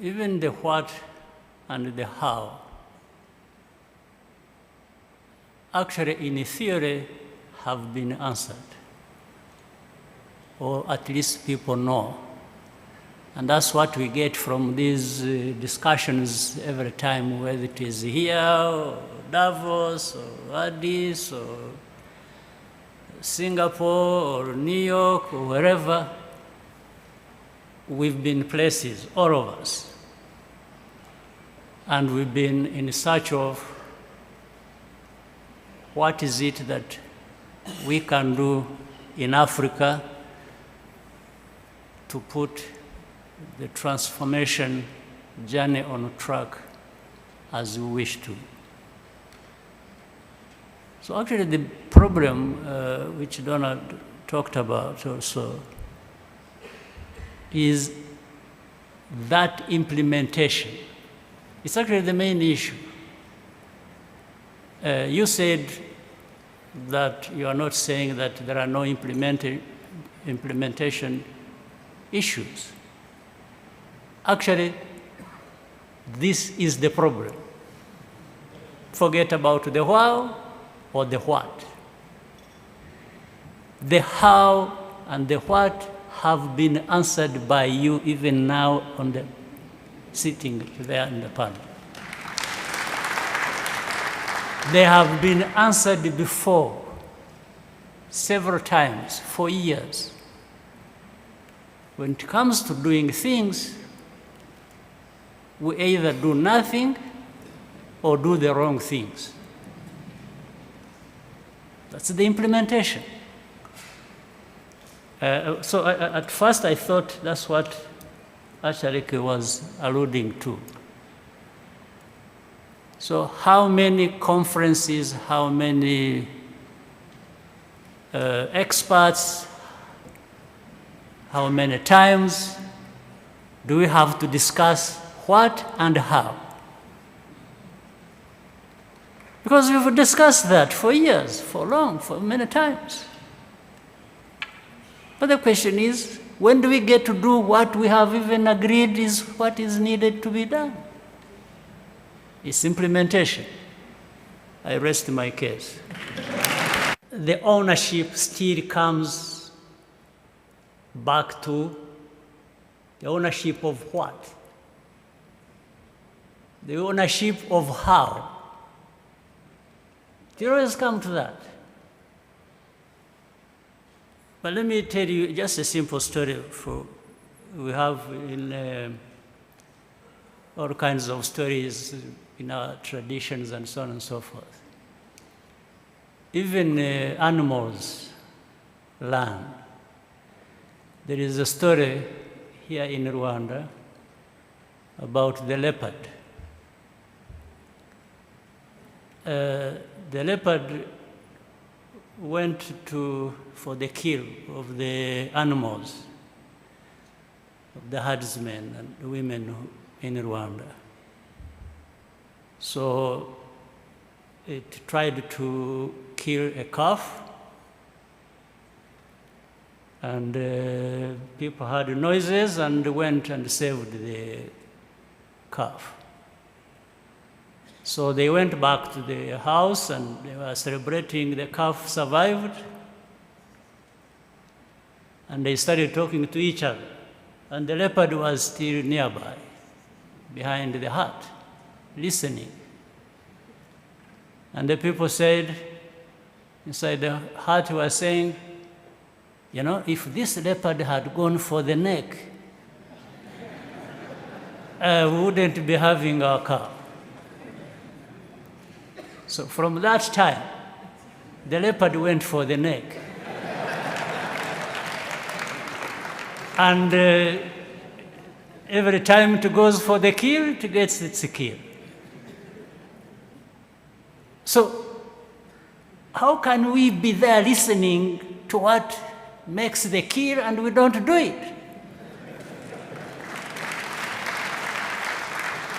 even the what and the how, actually in theory have been answered, or at least people know. And that's what we get from these discussions every time, whether it is here, or Davos, or Addis, or Singapore, or New York, or wherever. We've been places, all of us. And we've been in search of what is it that we can do in Africa to put the transformation journey on track as we wish to. So actually the problem which Donald talked about also is that implementation. It's actually the main issue. You said that you are not saying that there are no implementation issues. Actually, this is the problem. Forget about the how or the what. The how and the what have been answered by you even now on the sitting there in the panel. They have been answered before, several times, for years. When it comes to doing things, we either do nothing or do the wrong things. That's the implementation. So at first I thought that's what Achareke was alluding to. So how many conferences, how many experts, how many times do we have to discuss what and how? Because we've discussed that for years, for long, for many times. But the question is, when do we get to do what we have even agreed is what is needed to be done? It's implementation. I rest my case. The ownership still comes back to the ownership of what? The ownership of how? It always comes to that. But let me tell you just a simple story. We have in all kinds of stories in our traditions and so on and so forth. Even animals learn. There is a story here in Rwanda about the leopard. The leopard went for the kill of the animals, of the herdsmen and the women in Rwanda. So it tried to kill a calf, and people heard noises and went and saved the calf. So they went back to the house and they were celebrating the calf survived. And they started talking to each other. And the leopard was still nearby, behind the hut, listening. And the people said, inside the hut were saying, you know, if this leopard had gone for the neck, we wouldn't be having our calf. So from that time, the leopard went for the neck. And every time it goes for the kill, it gets its kill. So how can we be there listening to what makes the kill and we don't do it?